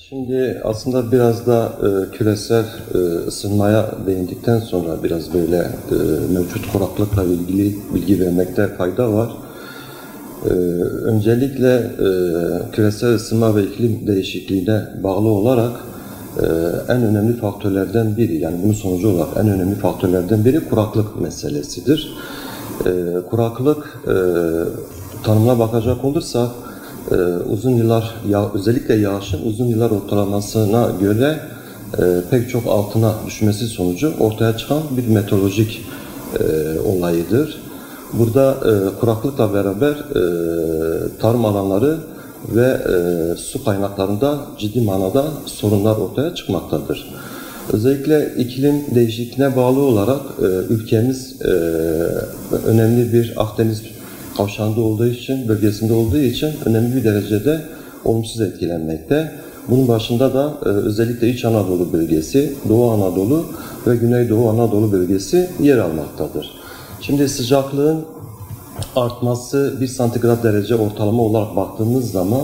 Şimdi aslında biraz da küresel ısınmaya değindikten sonra biraz böyle mevcut kuraklıkla ilgili bilgi vermekte fayda var. Öncelikle küresel ısınma ve iklim değişikliğine bağlı olarak en önemli faktörlerden biri, yani bunun sonucu olarak en önemli faktörlerden biri kuraklık meselesidir. Kuraklık tanımına bakacak olursak uzun yıllar, özellikle yağışın uzun yıllar ortalamasına göre pek çok altına düşmesi sonucu ortaya çıkan bir meteorolojik olayıdır. Burada kuraklıkla beraber tarım alanları ve su kaynaklarında ciddi manada sorunlar ortaya çıkmaktadır. Özellikle iklim değişikliğine bağlı olarak ülkemiz önemli bir Akdeniz kavşağında olduğu için, bölgesinde olduğu için önemli bir derecede olumsuz etkilenmekte. Bunun başında da özellikle İç Anadolu bölgesi, Doğu Anadolu ve Güneydoğu Anadolu bölgesi yer almaktadır. Şimdi sıcaklığın artması 1 santigrat derece ortalama olarak baktığımız zaman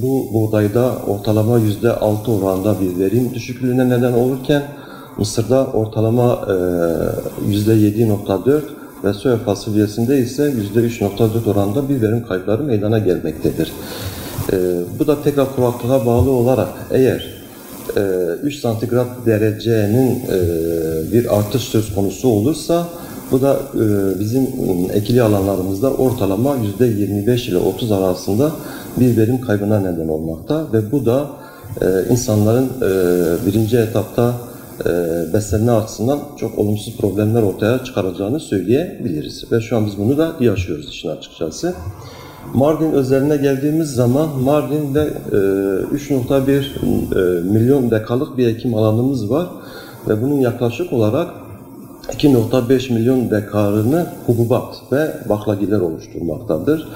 bu buğdayda ortalama %6 oranında bir verim düşüklüğüne neden olurken Mısır'da ortalama %7,4 ve soya fasulyesinde ise %3,4 oranında bir verim kayıpları meydana gelmektedir. Bu da tekrar kuraklığa bağlı olarak eğer 3 santigrat derecenin bir artış söz konusu olursa bu da bizim ekili alanlarımızda ortalama %25 ile 30 arasında bir verim kaybına neden olmakta ve bu da insanların birinci etapta beslenme açısından çok olumsuz problemler ortaya çıkaracağını söyleyebiliriz. Ve şu an biz bunu da yaşıyoruz işin açıkçası. Mardin özeline geldiğimiz zaman Mardin'de 3,1 milyon dekalık bir ekim alanımız var ve bunun yaklaşık olarak 2,5 milyon dekarını hububat ve baklagiller oluşturmaktadır.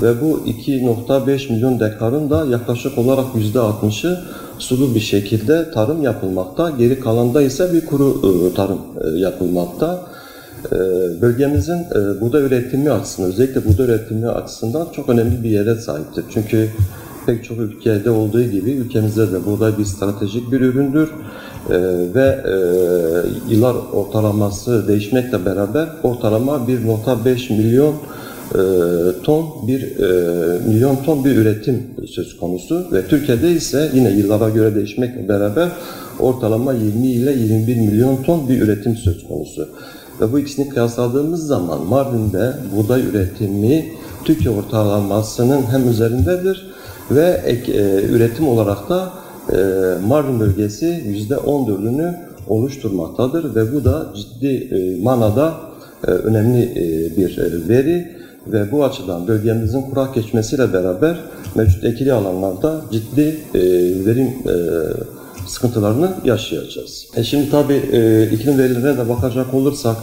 Ve bu 2,5 milyon dekarın da yaklaşık olarak %60'ı sulu bir şekilde tarım yapılmakta. Geri kalanda ise bir kuru tarım yapılmakta. Bölgemizin buğday üretimi açısından, özellikle buğday üretimi açısından çok önemli bir yere sahiptir. Çünkü pek çok ülkede olduğu gibi ülkemizde de buğday bir stratejik bir üründür. Ve yıllar ortalaması değişmekle beraber ortalama 1,5 milyon ton bir üretim söz konusu ve Türkiye'de ise yine yıllara göre değişmekle beraber ortalama 20 ile 21 milyon ton bir üretim söz konusu. Ve bu ikisini kıyasladığımız zaman Mardin'de buğday üretimi Türkiye ortalamasının hem üzerindedir ve üretim olarak da Mardin bölgesi %14'ünü oluşturmaktadır ve bu da ciddi manada önemli bir veri ve bu açıdan bölgemizin kurak geçmesiyle beraber mevcut ekili alanlarda ciddi verim sıkıntılarını yaşayacağız. Şimdi tabii iklim verilerine de bakacak olursak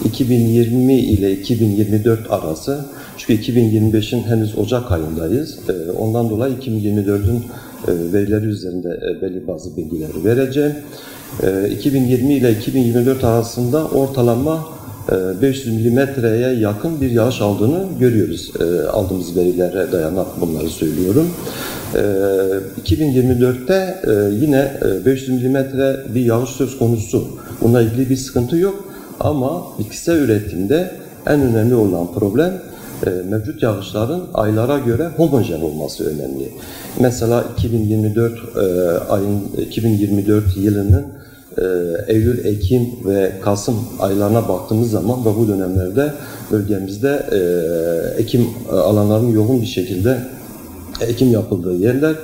2020 ile 2024 arası, çünkü 2025'in henüz Ocak ayındayız. Ondan dolayı 2024'ün verileri üzerinde belli bazı bilgileri vereceğim. 2020 ile 2024 arasında ortalama 500 milimetreye yakın bir yağış aldığını görüyoruz. Aldığımız verilere dayanarak bunları söylüyorum. 2024'te yine 500 milimetre bir yağış söz konusu. Bununla ilgili bir sıkıntı yok. Ama bitkisel üretimde en önemli olan problem mevcut yağışların aylara göre homojen olması önemli. Mesela 2024 yılının Eylül, Ekim ve Kasım aylarına baktığımız zaman ve bu dönemlerde bölgemizde ekim alanlarının yoğun bir şekilde ekim yapıldığı yerler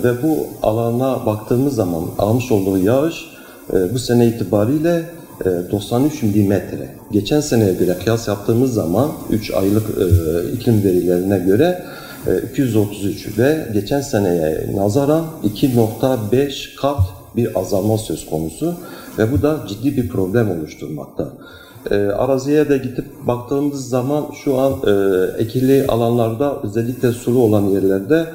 ve bu alana baktığımız zaman almış olduğu yağış bu sene itibariyle 93 milimetre. Geçen seneye göre kıyas yaptığımız zaman 3 aylık iklim verilerine göre 233 ve geçen seneye nazaran 2,5 kat bir azalma söz konusu ve bu da ciddi bir problem oluşturmakta. Araziye de gidip baktığımız zaman şu an ekili alanlarda özellikle sulu olan yerlerde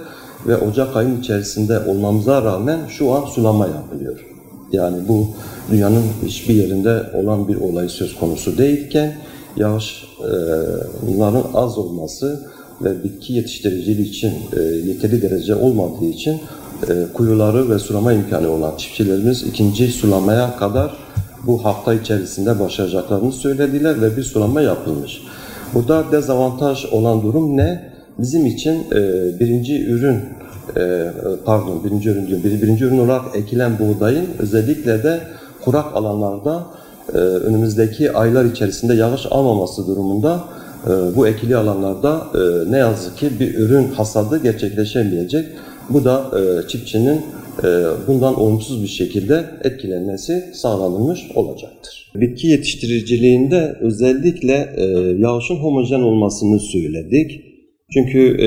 ve Ocak ayının içerisinde olmamıza rağmen şu an sulama yapılıyor. Yani bu dünyanın hiçbir yerinde olan bir olay söz konusu değilken yağışların az olması ve bitki yetiştiriciliği için yeterli derece olmadığı için kuyuları ve sulama imkanı olan çiftçilerimiz ikinci sulamaya kadar bu hafta içerisinde başlayacaklarını söylediler ve bir sulama yapılmış. Burada dezavantaj olan durum ne? Bizim için birinci ürün olarak ekilen buğdayın özellikle de kurak alanlarda önümüzdeki aylar içerisinde yağış almaması durumunda bu ekili alanlarda ne yazık ki bir ürün hasadı gerçekleşemeyecek. Bu da çiftçinin bundan olumsuz bir şekilde etkilenmesi sağlanılmış olacaktır. Bitki yetiştiriciliğinde özellikle yağışın homojen olmasını söyledik. Çünkü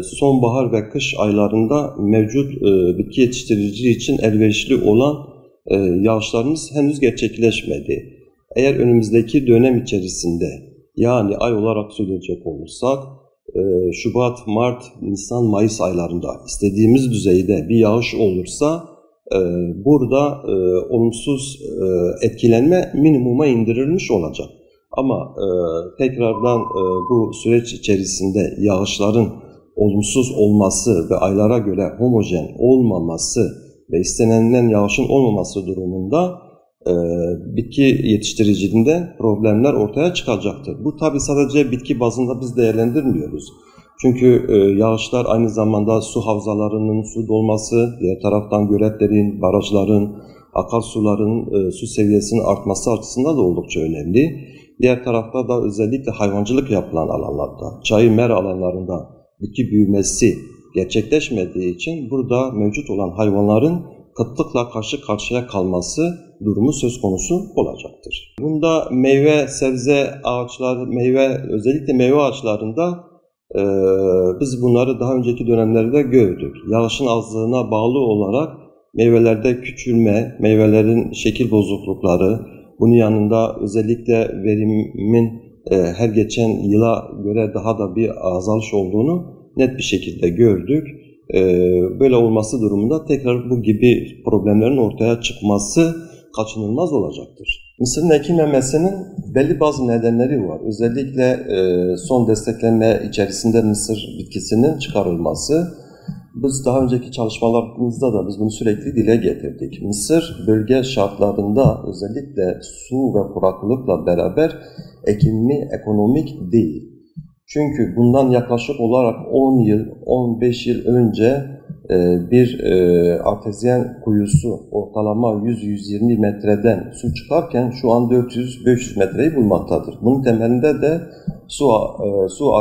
sonbahar ve kış aylarında mevcut bitki yetiştiriciliği için elverişli olan yağışlarımız henüz gerçekleşmedi. Eğer önümüzdeki dönem içerisinde, yani ay olarak söyleyecek olursak, Şubat, Mart, Nisan, Mayıs aylarında istediğimiz düzeyde bir yağış olursa burada olumsuz etkilenme minimuma indirilmiş olacak. Ama tekrardan bu süreç içerisinde yağışların olumsuz olması ve aylara göre homojen olmaması ve istenenden yağışın olmaması durumunda bitki yetiştiriciliğinde problemler ortaya çıkacaktır. Bu tabi sadece bitki bazında biz değerlendirmiyoruz. Çünkü yağışlar aynı zamanda su havzalarının su dolması, diğer taraftan göletlerin, barajların, akarsuların su seviyesinin artması açısından da oldukça önemli. Diğer tarafta da özellikle hayvancılık yapılan alanlarda, çayır mera alanlarında bitki büyümesi gerçekleşmediği için burada mevcut olan hayvanların kıtlıkla karşı karşıya kalması durumu söz konusu olacaktır. Bunda meyve, sebze ağaçları, özellikle meyve ağaçlarında biz bunları daha önceki dönemlerde gördük. Yağışın azlığına bağlı olarak meyvelerde küçülme, meyvelerin şekil bozuklukları, bunun yanında özellikle verimin her geçen yıla göre daha da bir azalış olduğunu net bir şekilde gördük. Böyle olması durumunda tekrar bu gibi problemlerin ortaya çıkması kaçınılmaz olacaktır. Mısırın ekilmemesinin belli bazı nedenleri var. Özellikle son desteklenme içerisinde mısır bitkisinin çıkarılması. Biz daha önceki çalışmalarımızda da biz bunu sürekli dile getirdik. Mısır bölge şartlarında özellikle su ve kuraklıkla beraber ekilimi ekonomik değil. Çünkü bundan yaklaşık olarak 10 yıl, 15 yıl önce bir artezyen kuyusu ortalama 100-120 metreden su çıkarken şu an 400-500 metreyi bulmaktadır. Bunun temelinde de su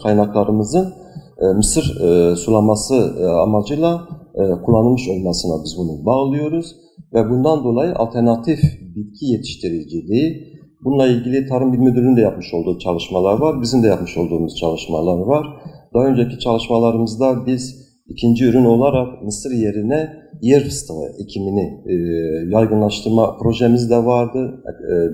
kaynaklarımızın mısır sulaması amacıyla kullanılmış olmasına biz bunu bağlıyoruz ve bundan dolayı alternatif bitki yetiştiriciliği, bununla ilgili Tarım İl Müdürlüğü'nün de yapmış olduğu çalışmalar var, bizim de yapmış olduğumuz çalışmalar var. Daha önceki çalışmalarımızda biz ikinci ürün olarak mısır yerine yer fıstığı ekimini yaygınlaştırma projemiz de vardı,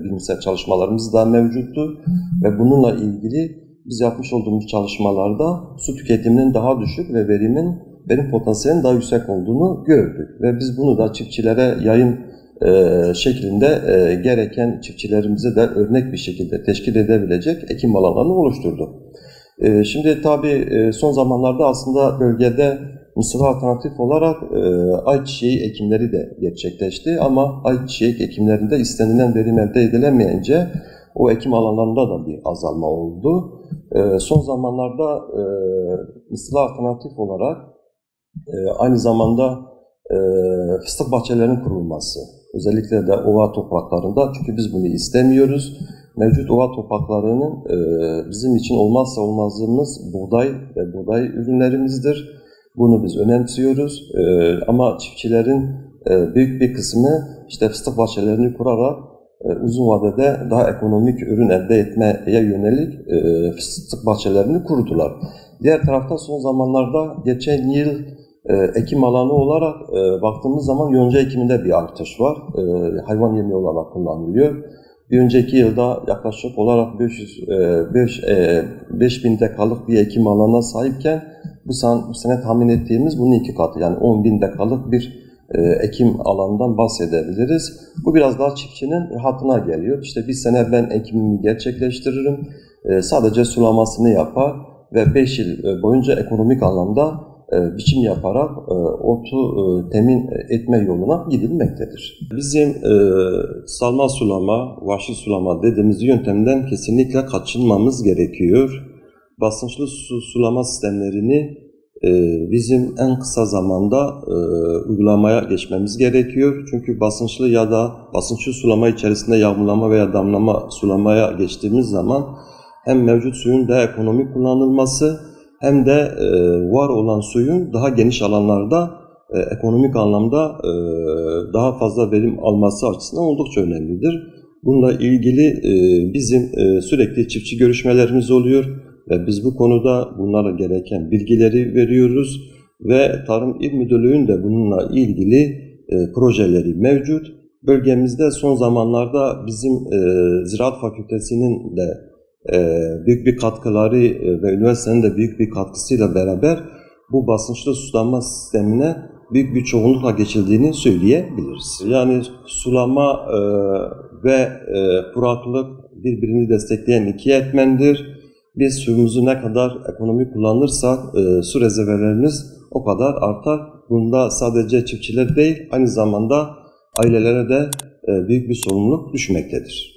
bilimsel çalışmalarımız da mevcuttu ve bununla ilgili biz yapmış olduğumuz çalışmalarda su tüketiminin daha düşük ve verim potansiyelinin daha yüksek olduğunu gördük. Ve biz bunu da çiftçilere yayın şeklinde gereken çiftçilerimize de örnek bir şekilde teşkil edebilecek ekim alanlarını oluşturduk. Şimdi tabii son zamanlarda aslında bölgede mısıra alternatif olarak ayçiçeği ekimleri de gerçekleşti ama ayçiçeği ekimlerinde istenilen verim elde edilemeyince o ekim alanlarında da bir azalma oldu. Son zamanlarda mısıra alternatif olarak aynı zamanda fıstık bahçelerinin kurulması, özellikle de ova topraklarında, çünkü biz bunu istemiyoruz. Mevcut ova topraklarının bizim için olmazsa olmazımız buğday ve buğday ürünlerimizdir. Bunu biz önemsiyoruz ama çiftçilerin büyük bir kısmı işte fıstık bahçelerini kurarak uzun vadede daha ekonomik ürün elde etmeye yönelik fıstık bahçelerini kurdular. Diğer tarafta son zamanlarda geçen yıl ekim alanı olarak baktığımız zaman yonca ekiminde bir artış var. Hayvan yemi olarak kullanılıyor. Bir önceki yılda yaklaşık olarak 5000 dekalık bir ekim alanına sahipken bu sene tahmin ettiğimiz bunun 2 katı, yani 10.000 dekalık bir ekim alanından bahsedebiliriz. Bu biraz daha çiftçinin rahatına geliyor. İşte bir sene ben ekimimi gerçekleştiririm, sadece sulamasını yapar ve 5 yıl boyunca ekonomik anlamda biçim yaparak otu temin etme yoluna gidilmektedir. Bizim salma sulama, vahşi sulama dediğimiz yöntemden kesinlikle kaçınmamız gerekiyor. Basınçlı sulama sistemlerini bizim en kısa zamanda uygulamaya geçmemiz gerekiyor. Çünkü basınçlı ya da basınçlı sulama içerisinde yağmurlama veya damlama sulamaya geçtiğimiz zaman hem mevcut suyun daha ekonomik kullanılması hem de var olan suyun daha geniş alanlarda ekonomik anlamda daha fazla verim alması açısından oldukça önemlidir. Bununla ilgili bizim sürekli çiftçi görüşmelerimiz oluyor ve biz bu konuda bunlara gereken bilgileri veriyoruz ve Tarım İl Müdürlüğü'nün de bununla ilgili projeleri mevcut. Bölgemizde son zamanlarda bizim Ziraat Fakültesi'nin de büyük bir katkıları ve üniversitenin de büyük bir katkısıyla beraber bu basınçlı sulama sistemine büyük bir çoğunlukla geçildiğini söyleyebiliriz. Yani sulama ve kuraklık birbirini destekleyen iki etmendir. Biz suyumuzu ne kadar ekonomik kullanırsak su rezervlerimiz o kadar artar. Bunda sadece çiftçiler değil, aynı zamanda ailelere de büyük bir sorumluluk düşmektedir.